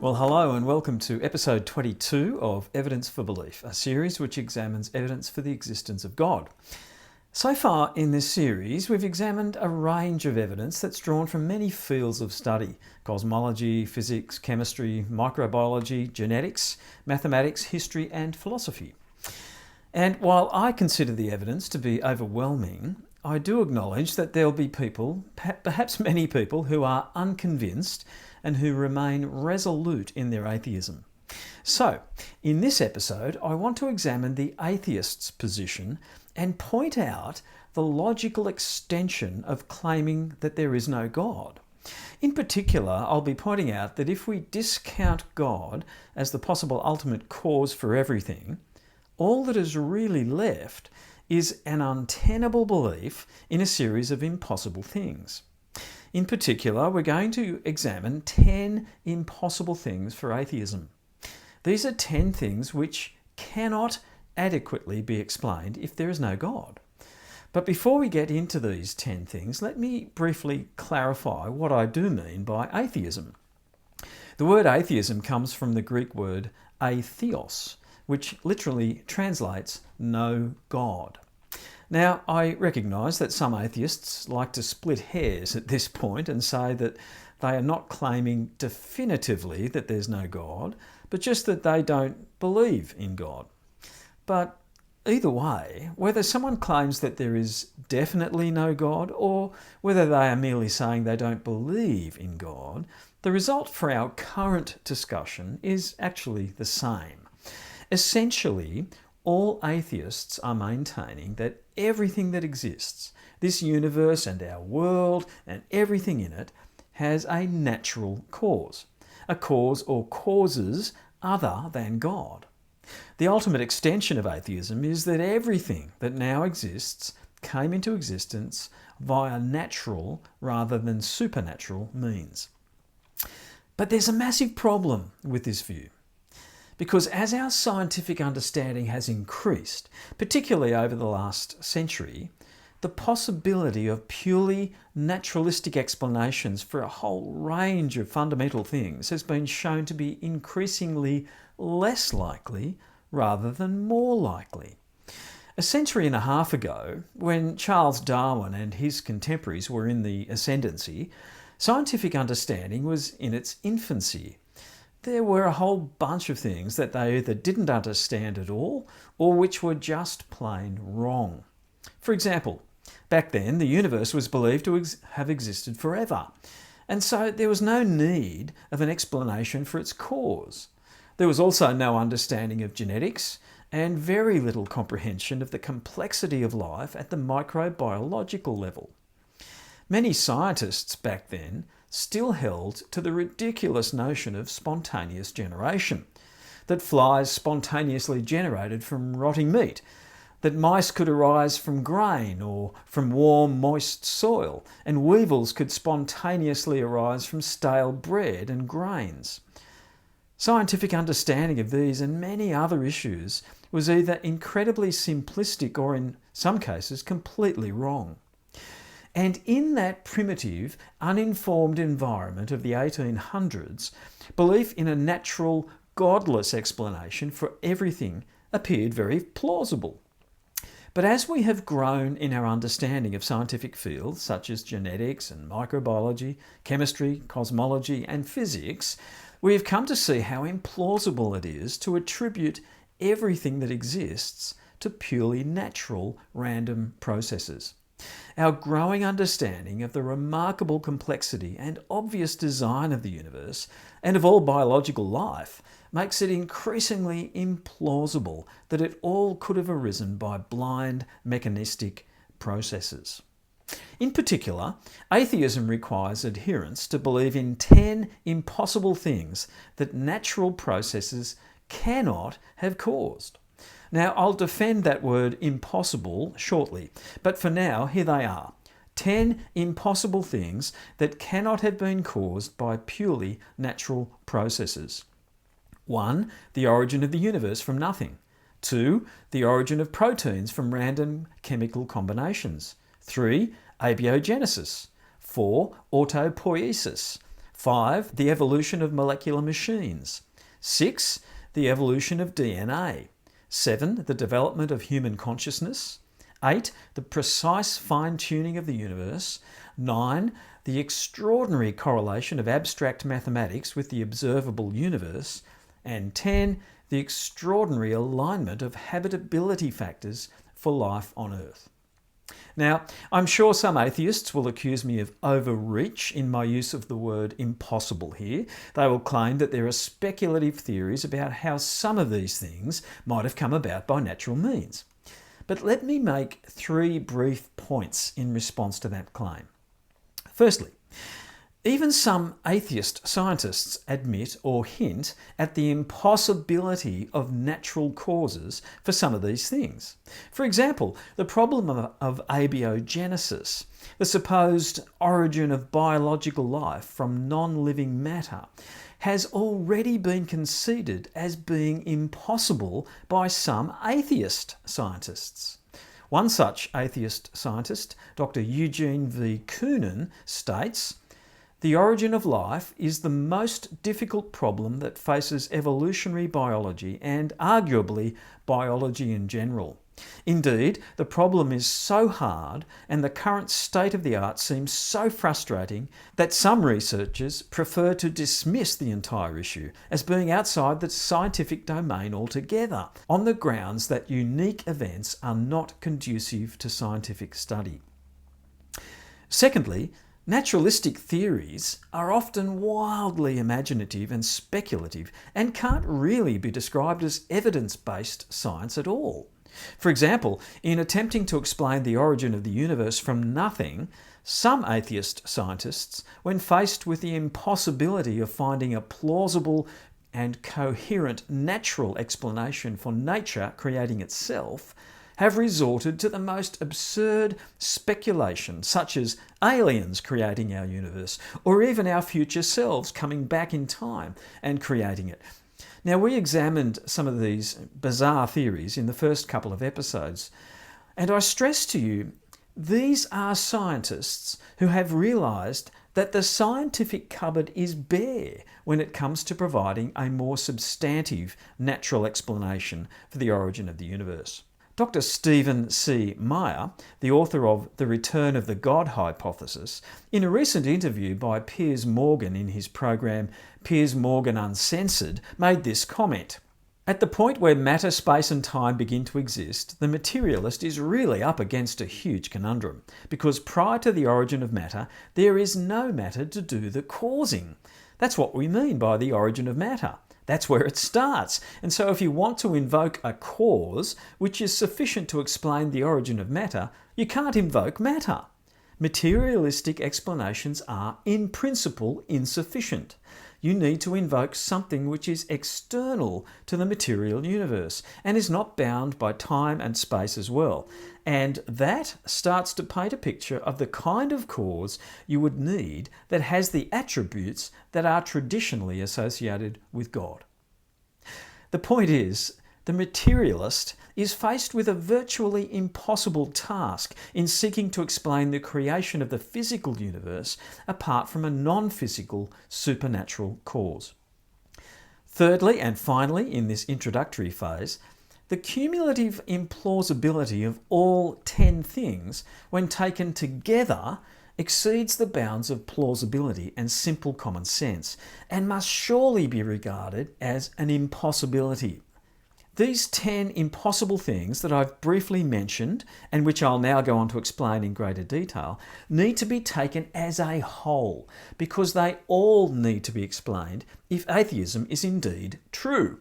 Well, hello and welcome to episode 22 of Evidence for Belief, a series which examines evidence for the existence of God. So far in this series, we've examined a range of evidence that's drawn from many fields of study: cosmology, physics, chemistry, microbiology, genetics, mathematics, history, and philosophy. And while I consider the evidence to be overwhelming, I do acknowledge that there'll be people, perhaps many people, who are unconvinced and who remain resolute in their atheism. So, in this episode, I want to examine the atheist's position and point out the logical extension of claiming that there is no God. In particular, I'll be pointing out that if we discount God as the possible ultimate cause for everything, all that is really left is an untenable belief in a series of impossible things. In particular, we're going to examine 10 impossible things for atheism. These are 10 things which cannot adequately be explained if there is no God. But before we get into these 10 things, let me briefly clarify what I do mean by atheism. The word atheism comes from the Greek word atheos, which literally translates no God. Now, I recognise that some atheists like to split hairs at this point and say that they are not claiming definitively that there's no God, but just that they don't believe in God. But either way, whether someone claims that there is definitely no God or whether they are merely saying they don't believe in God, the result for our current discussion is actually the same. Essentially, all atheists are maintaining that everything that exists, this universe and our world and everything in it, has a natural cause, a cause or causes other than God. The ultimate extension of atheism is that everything that now exists came into existence via natural rather than supernatural means. But there's a massive problem with this view. Because as our scientific understanding has increased, particularly over the last century, the possibility of purely naturalistic explanations for a whole range of fundamental things has been shown to be increasingly less likely rather than more likely. A century and a half ago, when Charles Darwin and his contemporaries were in the ascendancy, scientific understanding was in its infancy. There were a whole bunch of things that they either didn't understand at all or which were just plain wrong. For example, back then the universe was believed to have existed forever, and so there was no need of an explanation for its cause. There was also no understanding of genetics and very little comprehension of the complexity of life at the microbiological level. Many scientists back then still held to the ridiculous notion of spontaneous generation, that flies spontaneously generated from rotting meat, that mice could arise from grain or from warm, moist soil, and weevils could spontaneously arise from stale bread and grains. Scientific understanding of these and many other issues was either incredibly simplistic or, in some cases, completely wrong. And in that primitive, uninformed environment of the 1800s, belief in a natural, godless explanation for everything appeared very plausible. But as we have grown in our understanding of scientific fields such as genetics and microbiology, chemistry, cosmology, and physics, we have come to see how implausible it is to attribute everything that exists to purely natural, random processes. Our growing understanding of the remarkable complexity and obvious design of the universe and of all biological life makes it increasingly implausible that it all could have arisen by blind mechanistic processes. In particular, atheism requires adherents to believe in 10 impossible things that natural processes cannot have caused. Now, I'll defend that word impossible shortly, but for now, here they are. 10 impossible things that cannot have been caused by purely natural processes. 1. The origin of the universe from nothing. 2. The origin of proteins from random chemical combinations. 3. Abiogenesis. 4. Autopoiesis. 5. The evolution of molecular machines. 6. The evolution of DNA. 7. The development of human consciousness. 8. The precise fine-tuning of the universe. 9. The extraordinary correlation of abstract mathematics with the observable universe. And 10. The extraordinary alignment of habitability factors for life on Earth. Now, I'm sure some atheists will accuse me of overreach in my use of the word impossible here. They will claim that there are speculative theories about how some of these things might have come about by natural means. But let me make 3 brief points in response to that claim. Firstly, even some atheist scientists admit or hint at the impossibility of natural causes for some of these things. For example, the problem of abiogenesis, the supposed origin of biological life from non-living matter, has already been conceded as being impossible by some atheist scientists. One such atheist scientist, Dr. Eugene V. Koonin, states, "The origin of life is the most difficult problem that faces evolutionary biology and arguably biology in general. Indeed, the problem is so hard and the current state of the art seems so frustrating that some researchers prefer to dismiss the entire issue as being outside the scientific domain altogether, on the grounds that unique events are not conducive to scientific study." Secondly, naturalistic theories are often wildly imaginative and speculative and can't really be described as evidence-based science at all. For example, in attempting to explain the origin of the universe from nothing, some atheist scientists, when faced with the impossibility of finding a plausible and coherent natural explanation for nature creating itself, have resorted to the most absurd speculation, such as aliens creating our universe, or even our future selves coming back in time and creating it. Now, we examined some of these bizarre theories in the first couple of episodes, and I stress to you, these are scientists who have realised that the scientific cupboard is bare when it comes to providing a more substantive natural explanation for the origin of the universe. Dr. Stephen C. Meyer, the author of The Return of the God Hypothesis, in a recent interview by Piers Morgan in his program Piers Morgan Uncensored, made this comment: "At the point where matter, space and time begin to exist, the materialist is really up against a huge conundrum, because prior to the origin of matter, there is no matter to do the causing. That's what we mean by the origin of matter. That's where it starts. And so if you want to invoke a cause which is sufficient to explain the origin of matter, you can't invoke matter. Materialistic explanations are, in principle, insufficient. You need to invoke something which is external to the material universe and is not bound by time and space as well. And that starts to paint a picture of the kind of cause you would need that has the attributes that are traditionally associated with God." The point is, the materialist is faced with a virtually impossible task in seeking to explain the creation of the physical universe apart from a non-physical supernatural cause. Thirdly, and finally, in this introductory phase, the cumulative implausibility of all 10 things, when taken together, exceeds the bounds of plausibility and simple common sense, and must surely be regarded as an impossibility. These 10 impossible things that I've briefly mentioned, and which I'll now go on to explain in greater detail, need to be taken as a whole, because they all need to be explained if atheism is indeed true.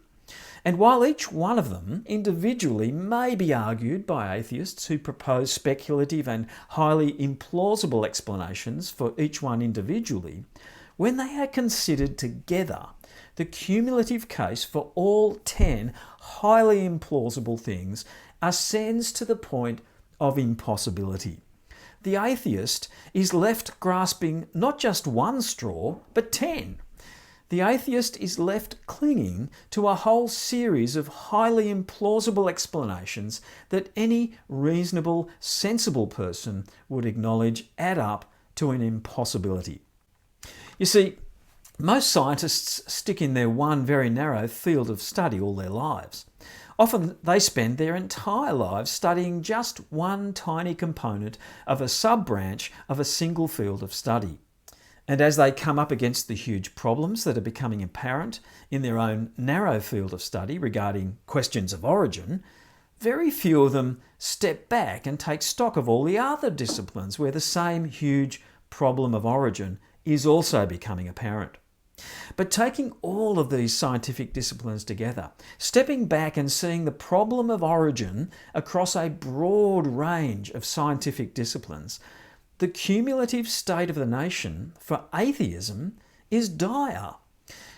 And while each one of them individually may be argued by atheists who propose speculative and highly implausible explanations for each one individually, when they are considered together, the cumulative case for all 10 highly implausible things ascends to the point of impossibility. The atheist is left grasping not just one straw, but 10. The atheist is left clinging to a whole series of highly implausible explanations that any reasonable, sensible person would acknowledge add up to an impossibility. You see, Most scientists stick in their one very narrow field of study all their lives. Often they spend their entire lives studying just one tiny component of a sub-branch of a single field of study. And as they come up against the huge problems that are becoming apparent in their own narrow field of study regarding questions of origin, very few of them step back and take stock of all the other disciplines where the same huge problem of origin is also becoming apparent. But taking all of these scientific disciplines together, stepping back and seeing the problem of origin across a broad range of scientific disciplines, the cumulative state of the nation for atheism is dire.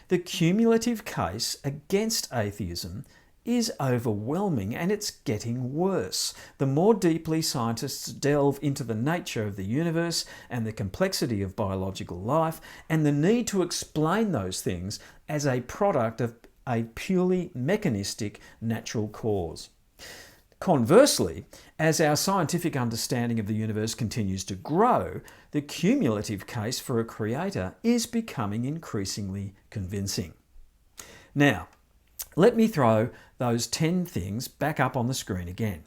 The cumulative case against atheism is overwhelming, and it's getting worse. The more deeply scientists delve into the nature of the universe and the complexity of biological life and the need to explain those things as a product of a purely mechanistic natural cause. Conversely, as our scientific understanding of the universe continues to grow, the cumulative case for a creator is becoming increasingly convincing. Now, let me throw those 10 things back up on the screen again.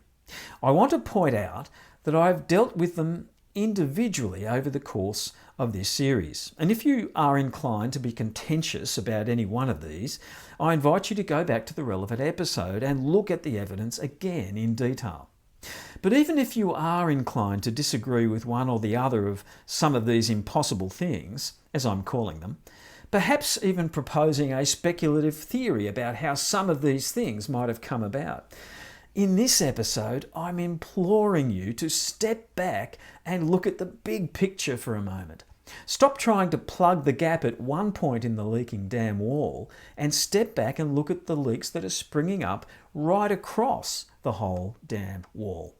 I want to point out that I've dealt with them individually over the course of this series. And if you are inclined to be contentious about any one of these, I invite you to go back to the relevant episode and look at the evidence again in detail. But even if you are inclined to disagree with one or the other of some of these impossible things, as I'm calling them, perhaps even proposing a speculative theory about how some of these things might have come about, in this episode, I'm imploring you to step back and look at the big picture for a moment. Stop trying to plug the gap at one point in the leaking dam wall and step back and look at the leaks that are springing up right across the whole dam wall.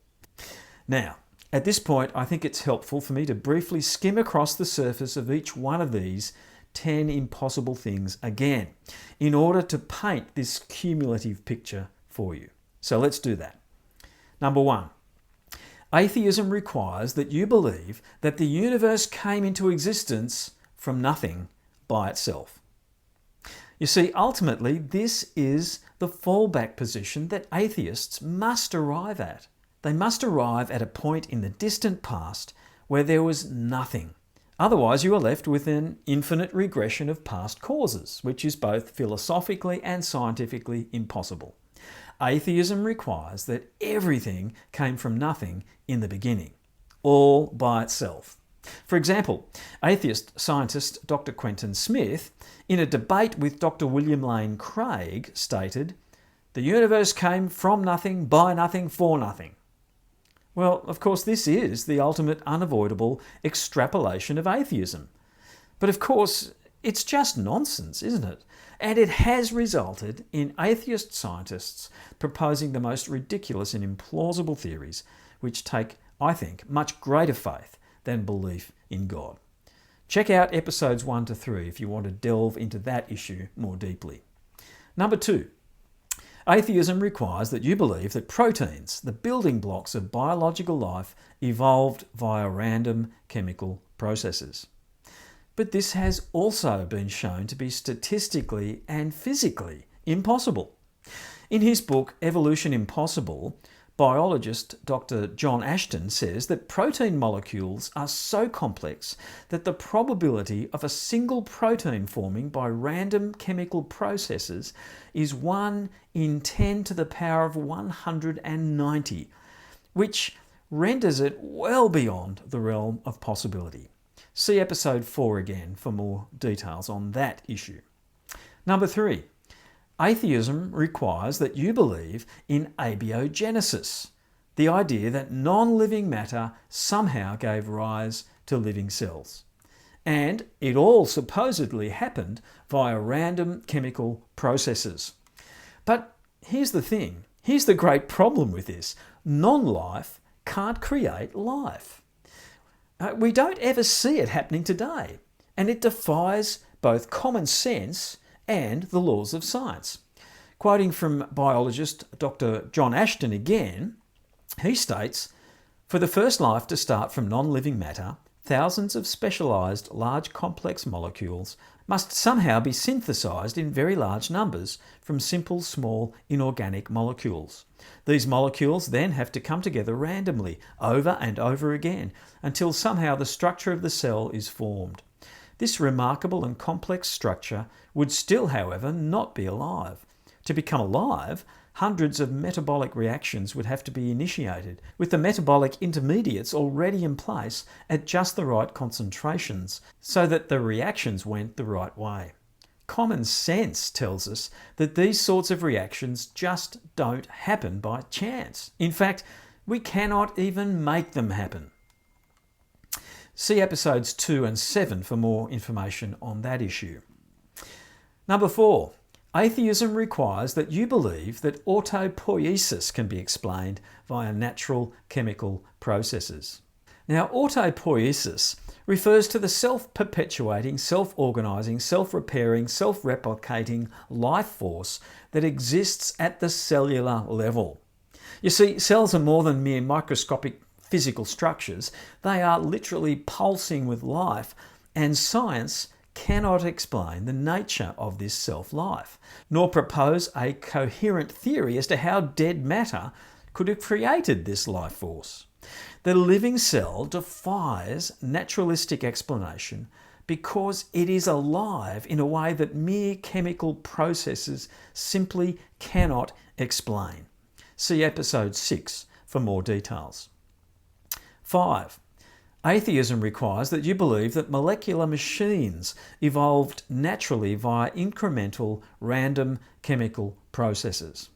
Now, at this point, I think it's helpful for me to briefly skim across the surface of each one of these 10 impossible things again, in order to paint this cumulative picture for you. So let's do that. Number 1, atheism requires that you believe that the universe came into existence from nothing by itself. You see, ultimately, this is the fallback position that atheists must arrive at. They must arrive at a point in the distant past where there was nothing. Otherwise, you are left with an infinite regression of past causes, which is both philosophically and scientifically impossible. Atheism requires that everything came from nothing in the beginning, all by itself. For example, atheist scientist Dr. Quentin Smith, in a debate with Dr. William Lane Craig, stated, "The universe came from nothing, by nothing, for nothing." Well, of course, this is the ultimate unavoidable extrapolation of atheism. But of course, it's just nonsense, isn't it? And it has resulted in atheist scientists proposing the most ridiculous and implausible theories, which take, I think, much greater faith than belief in God. Check out episodes 1 to 3 if you want to delve into that issue more deeply. Number 2, atheism requires that you believe that proteins, the building blocks of biological life, evolved via random chemical processes. But this has also been shown to be statistically and physically impossible. In his book, Evolution Impossible, biologist Dr. John Ashton says that protein molecules are so complex that the probability of a single protein forming by random chemical processes is 1 in 10 to the power of 190, which renders it well beyond the realm of possibility. See episode 4 again for more details on that issue. Number 3, atheism requires that you believe in abiogenesis, the idea that non-living matter somehow gave rise to living cells. And it all supposedly happened via random chemical processes. But here's the thing, here's the great problem with this. Non-life can't create life. We don't ever see it happening today, and it defies both common sense and the laws of science. Quoting from biologist Dr. John Ashton again, he states, "For the first life to start from non-living matter, thousands of specialised large complex molecules must somehow be synthesised in very large numbers from simple small inorganic molecules. These molecules then have to come together randomly over and over again until somehow the structure of the cell is formed. This remarkable and complex structure would still, however, not be alive. To become alive, hundreds of metabolic reactions would have to be initiated, with the metabolic intermediates already in place at just the right concentrations, so that the reactions went the right way. Common sense tells us that these sorts of reactions just don't happen by chance. In fact, we cannot even make them happen. See episodes 2 and 7 for more information on that issue. Number 4. Atheism requires that you believe that autopoiesis can be explained via natural chemical processes. Now, autopoiesis refers to the self-perpetuating, self-organising, self-repairing, self-replicating life force that exists at the cellular level. You see, cells are more than mere microscopic physical structures. They are literally pulsing with life, and science cannot explain the nature of this self-life, nor propose a coherent theory as to how dead matter could have created this life force. The living cell defies naturalistic explanation because it is alive in a way that mere chemical processes simply cannot explain. See episode 6 for more details. 5. Atheism requires that you believe that molecular machines evolved naturally via incremental, random chemical processes.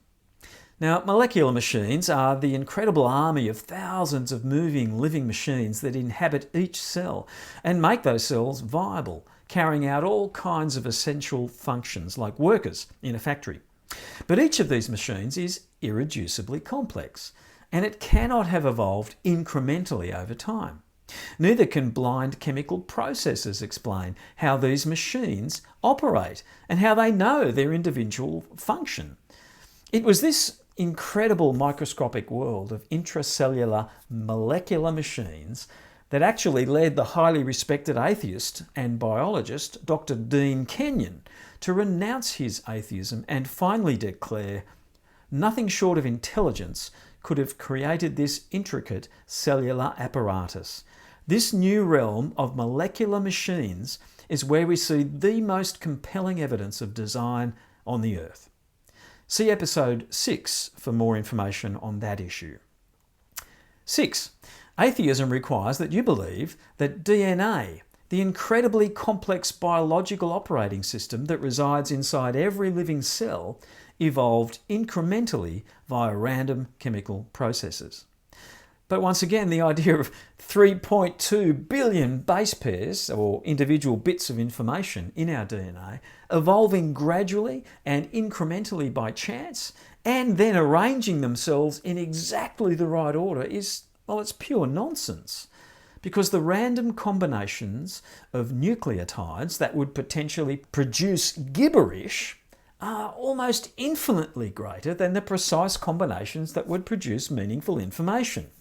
Now, molecular machines are the incredible army of thousands of moving, living machines that inhabit each cell and make those cells viable, carrying out all kinds of essential functions like workers in a factory. But each of these machines is irreducibly complex, and it cannot have evolved incrementally over time. Neither can blind chemical processes explain how these machines operate and how they know their individual function. It was this incredible microscopic world of intracellular molecular machines that actually led the highly respected atheist and biologist Dr. Dean Kenyon to renounce his atheism and finally declare, "Nothing short of intelligence could have created this intricate cellular apparatus. This new realm of molecular machines is where we see the most compelling evidence of design on the earth." See episode 6 for more information on that issue. 6. Atheism requires that you believe that DNA, the incredibly complex biological operating system that resides inside every living cell, evolved incrementally via random chemical processes. But once again, the idea of 3.2 billion base pairs, or individual bits of information in our DNA, evolving gradually and incrementally by chance, and then arranging themselves in exactly the right order is, well, it's pure nonsense. Because the random combinations of nucleotides that would potentially produce gibberish are almost infinitely greater than the precise combinations that would produce meaningful information.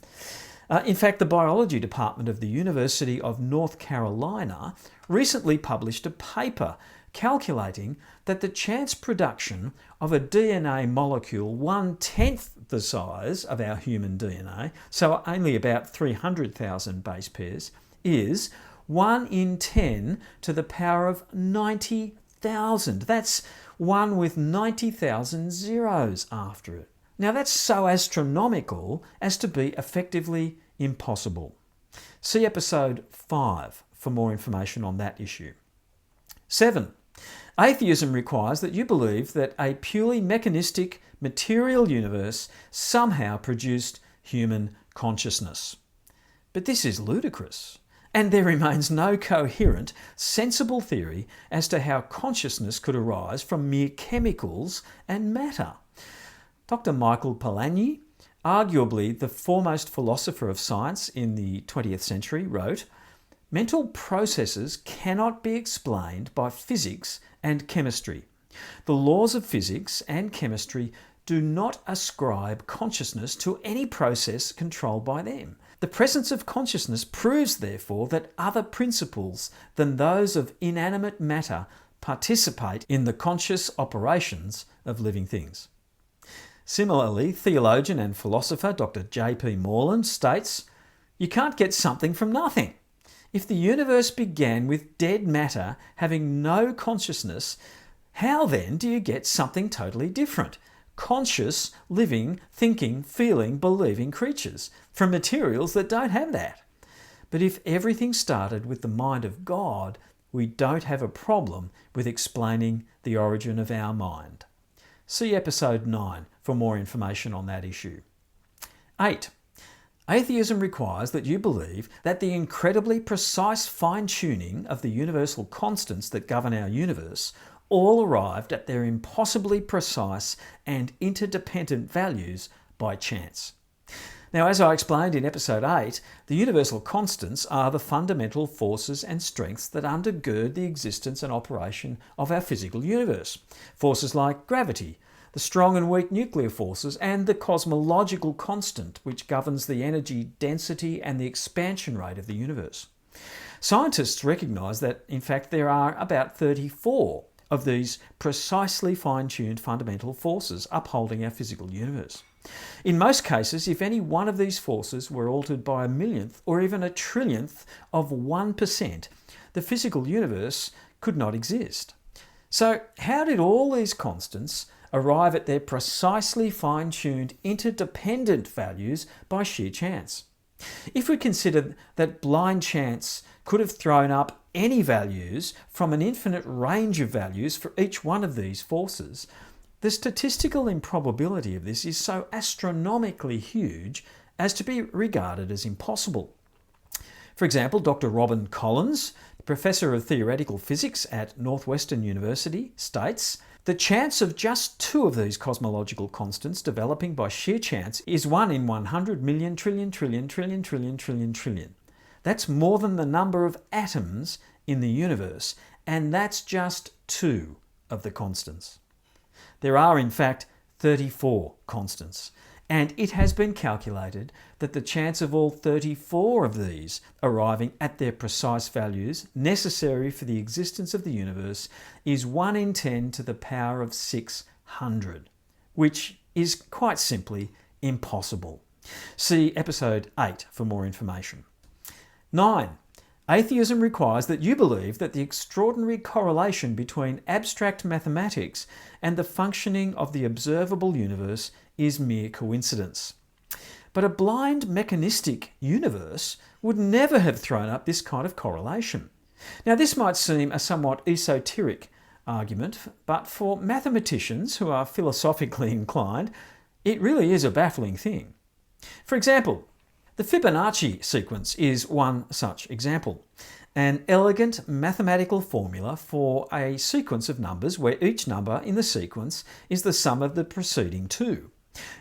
In fact, the biology department of the University of North Carolina recently published a paper calculating that the chance production of a DNA molecule 1/10 the size of our human DNA, so only about 300,000 base pairs, is 1 in 10 to the power of 90,000. That's 1 with 90,000 zeros after it. Now that's so astronomical as to be effectively impossible. See episode 5 for more information on that issue. 7. Atheism requires that you believe that a purely mechanistic material universe somehow produced human consciousness. But this is ludicrous, and there remains no coherent, sensible theory as to how consciousness could arise from mere chemicals and matter. Dr. Michael Polanyi, arguably the foremost philosopher of science in the 20th century, wrote, "Mental processes cannot be explained by physics and chemistry. The laws of physics and chemistry do not ascribe consciousness to any process controlled by them. The presence of consciousness proves, therefore, that other principles than those of inanimate matter participate in the conscious operations of living things. Similarly, theologian and philosopher Dr. J.P. Moreland states, "You can't get something from nothing. If the universe began with dead matter having no consciousness, how then do you get something totally different? Conscious, living, thinking, feeling, believing creatures from materials that don't have that. But if everything started with the mind of God, we don't have a problem with explaining the origin of our mind." See episode 9 for more information on that issue. 8. Atheism requires that you believe that the incredibly precise fine-tuning of the universal constants that govern our universe all arrived at their impossibly precise and interdependent values by chance. Now, as I explained in episode 8, the universal constants are the fundamental forces and strengths that undergird the existence and operation of our physical universe. Forces like gravity, the strong and weak nuclear forces, and the cosmological constant, which governs the energy density and the expansion rate of the universe. Scientists recognise that, in fact, there are about 34 of these precisely fine-tuned fundamental forces upholding our physical universe. In most cases, if any one of these forces were altered by a millionth or even a trillionth of 1%, the physical universe could not exist. So how did all these constants arrive at their precisely fine-tuned interdependent values by sheer chance? If we consider that blind chance could have thrown up any values from an infinite range of values for each one of these forces, the statistical improbability of this is so astronomically huge as to be regarded as impossible. For example, Dr. Robin Collins, Professor of Theoretical Physics at Northwestern University, states, "The chance of just two of these cosmological constants developing by sheer chance is 1 in 100 million trillion trillion trillion trillion trillion trillion. That's more than the number of atoms in the universe, and that's just two of the constants." There are, in fact, 34 constants, and it has been calculated that the chance of all 34 of these arriving at their precise values necessary for the existence of the universe is 1 in 10 to the power of 600, which is quite simply impossible. See episode 8 for more information. 9. Atheism requires that you believe that the extraordinary correlation between abstract mathematics and the functioning of the observable universe is mere coincidence. But a blind mechanistic universe would never have thrown up this kind of correlation. Now, this might seem a somewhat esoteric argument, but for mathematicians who are philosophically inclined, it really is a baffling thing. For example, the Fibonacci sequence is one such example, an elegant mathematical formula for a sequence of numbers where each number in the sequence is the sum of the preceding two.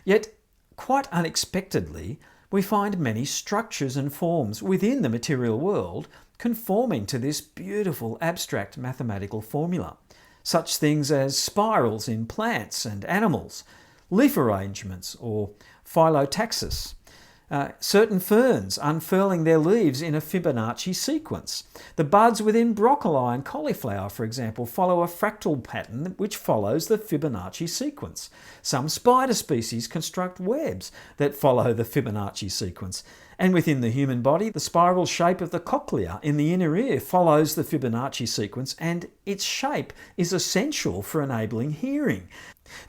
Yet, quite unexpectedly, we find many structures and forms within the material world conforming to this beautiful abstract mathematical formula. Such things as spirals in plants and animals, leaf arrangements or phyllotaxis, certain ferns unfurling their leaves in a Fibonacci sequence. The buds within broccoli and cauliflower, for example, follow a fractal pattern which follows the Fibonacci sequence. Some spider species construct webs that follow the Fibonacci sequence. And within the human body, the spiral shape of the cochlea in the inner ear follows the Fibonacci sequence, and its shape is essential for enabling hearing.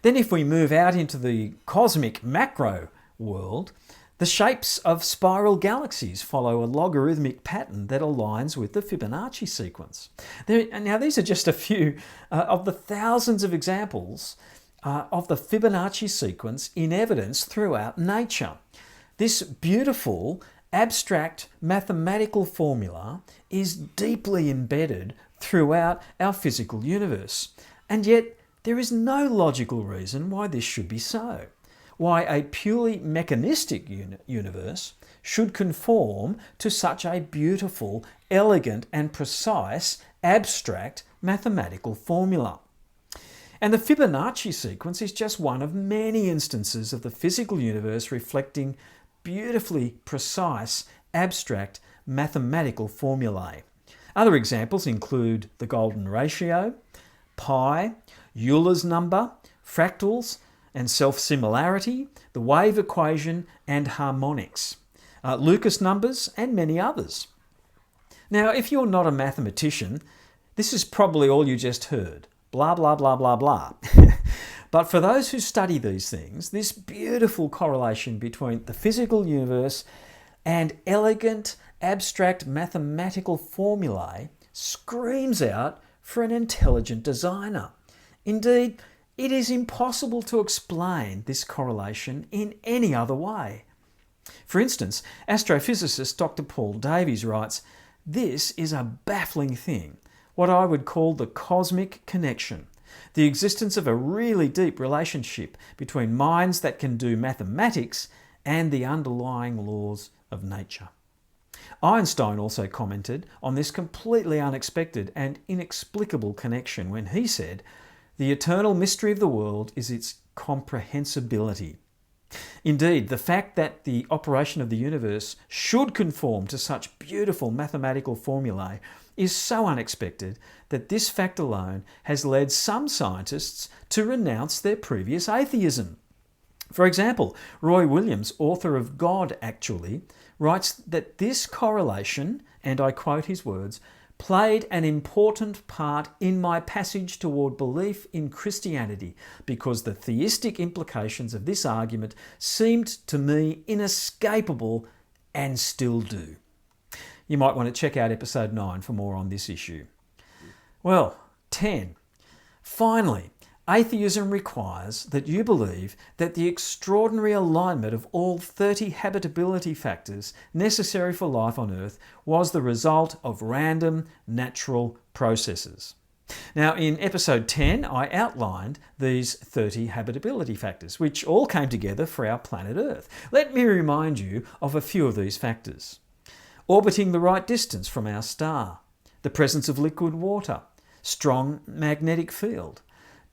Then if we move out into the cosmic macro world, the shapes of spiral galaxies follow a logarithmic pattern that aligns with the Fibonacci sequence. Now, these are just a few of the thousands of examples of the Fibonacci sequence in evidence throughout nature. This beautiful, abstract mathematical formula is deeply embedded throughout our physical universe. And yet, there is no logical reason why this should be so. Why a purely mechanistic universe should conform to such a beautiful, elegant and precise abstract mathematical formula. And the Fibonacci sequence is just one of many instances of the physical universe reflecting beautifully precise, abstract mathematical formulae. Other examples include the golden ratio, pi, Euler's number, fractals and self-similarity, the wave equation and harmonics, Lucas numbers and many others. Now, if you're not a mathematician, this is probably all you just heard. Blah, blah, blah, blah, blah. But for those who study these things, this beautiful correlation between the physical universe and elegant, abstract mathematical formulae screams out for an intelligent designer. Indeed, it is impossible to explain this correlation in any other way. For instance, astrophysicist Dr. Paul Davies writes, "This is a baffling thing, what I would call the cosmic connection, the existence of a really deep relationship between minds that can do mathematics and the underlying laws of nature." Einstein also commented on this completely unexpected and inexplicable connection when he said, "The eternal mystery of the world is its comprehensibility." Indeed, the fact that the operation of the universe should conform to such beautiful mathematical formulae is so unexpected that this fact alone has led some scientists to renounce their previous atheism. For example, Roy Williams, author of God Actually, writes that this correlation, and I quote his words, "played an important part in my passage toward belief in Christianity because the theistic implications of this argument seemed to me inescapable and still do." You might want to check out episode 9 for more on this issue. Well, 10. Finally, atheism requires that you believe that the extraordinary alignment of all 30 habitability factors necessary for life on Earth was the result of random natural processes. Now, in episode 10, I outlined these 30 habitability factors, which all came together for our planet Earth. Let me remind you of a few of these factors. Orbiting the right distance from our star, the presence of liquid water, strong magnetic field,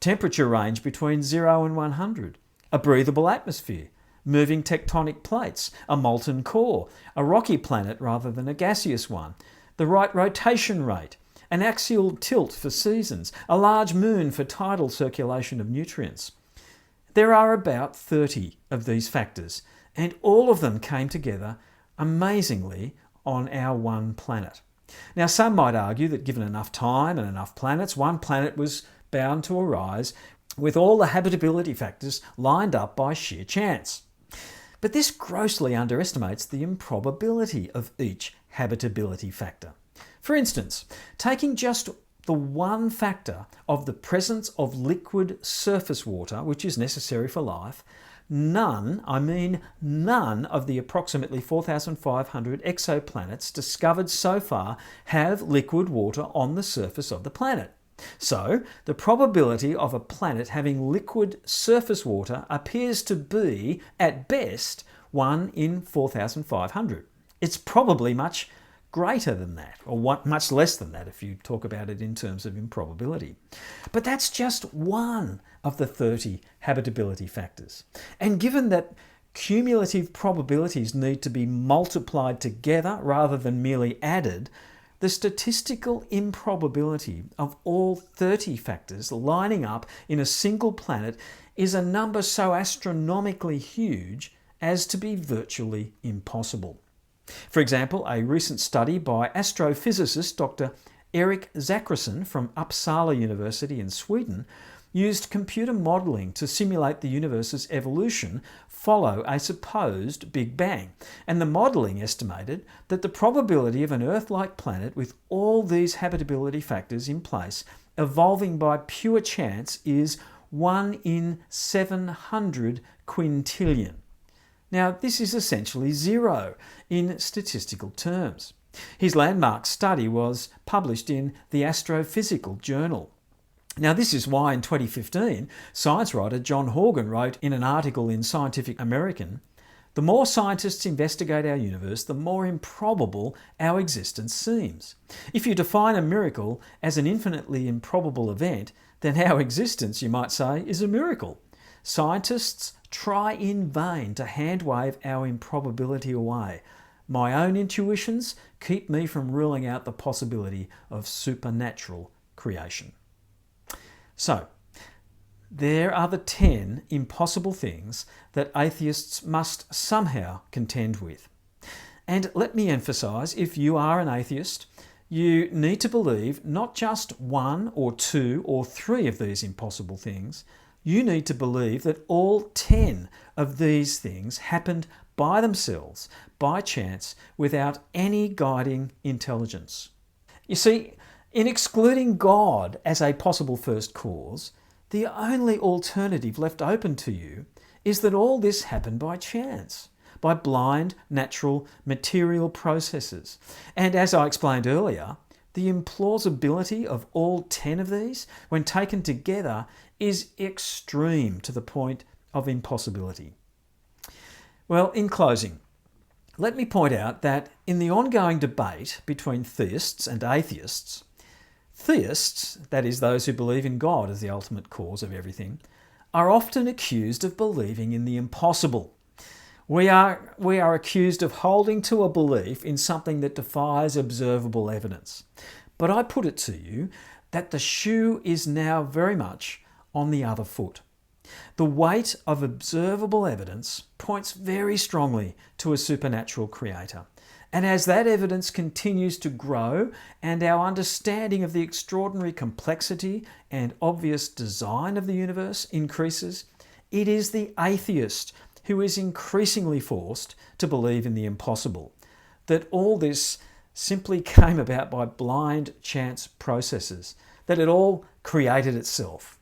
temperature range between 0 and 100, a breathable atmosphere, moving tectonic plates, a molten core, a rocky planet rather than a gaseous one, the right rotation rate, an axial tilt for seasons, a large moon for tidal circulation of nutrients. There are about 30 of these factors, and all of them came together amazingly on our one planet. Now, some might argue that given enough time and enough planets, one planet was bound to arise with all the habitability factors lined up by sheer chance. But this grossly underestimates the improbability of each habitability factor. For instance, taking just the one factor of the presence of liquid surface water, which is necessary for life, none of the approximately 4,500 exoplanets discovered so far have liquid water on the surface of the planet. So, the probability of a planet having liquid surface water appears to be, at best, 1 in 4,500. It's probably much greater than that, or much less than that if you talk about it in terms of improbability. But that's just one of the 30 habitability factors. And given that cumulative probabilities need to be multiplied together rather than merely added, the statistical improbability of all 30 factors lining up in a single planet is a number so astronomically huge as to be virtually impossible. For example, a recent study by astrophysicist Dr. Erik Zachrisson from Uppsala University in Sweden used computer modelling to simulate the universe's evolution follow a supposed Big Bang, and the modelling estimated that the probability of an Earth-like planet with all these habitability factors in place evolving by pure chance is 1 in 700 quintillion. Now, this is essentially zero in statistical terms. His landmark study was published in the Astrophysical Journal. Now, this is why in 2015, science writer John Horgan wrote in an article in Scientific American, "The more scientists investigate our universe, the more improbable our existence seems. If you define a miracle as an infinitely improbable event, then our existence, you might say, is a miracle. Scientists try in vain to handwave our improbability away. My own intuitions keep me from ruling out the possibility of supernatural creation. So, there are the 10 impossible things that atheists must somehow contend with. And let me emphasise, if you are an atheist, you need to believe not just one or two or three of these impossible things. You need to believe that all 10 of these things happened by themselves, by chance, without any guiding intelligence. You see, in excluding God as a possible first cause, the only alternative left open to you is that all this happened by chance, by blind, natural, material processes. And as I explained earlier, the implausibility of all 10 of these, when taken together, is extreme to the point of impossibility. Well, in closing, let me point out that in the ongoing debate between theists and atheists, theists, that is those who believe in God as the ultimate cause of everything, are often accused of believing in the impossible. We are accused of holding to a belief in something that defies observable evidence. But I put it to you that the shoe is now very much on the other foot. The weight of observable evidence points very strongly to a supernatural creator. And as that evidence continues to grow and our understanding of the extraordinary complexity and obvious design of the universe increases, it is the atheist who is increasingly forced to believe in the impossible, that all this simply came about by blind chance processes, that it all created itself.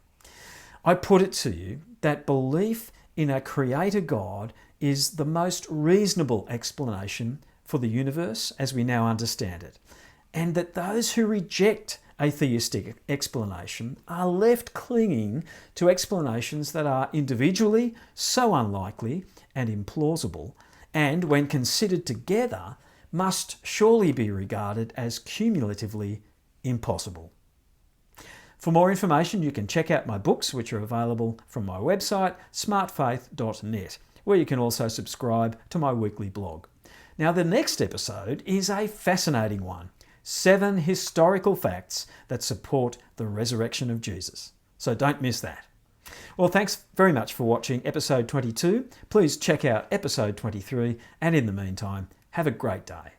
I put it to you that belief in a creator God is the most reasonable explanation for the universe as we now understand it, and that those who reject a theistic explanation are left clinging to explanations that are individually so unlikely and implausible, and when considered together must surely be regarded as cumulatively impossible. For more information, you can check out my books, which are available from my website, smartfaith.net, where you can also subscribe to my weekly blog. Now, the next episode is a fascinating one: 7 historical facts that support the resurrection of Jesus. So don't miss that. Well, thanks very much for watching episode 22. Please check out episode 23, and in the meantime, have a great day.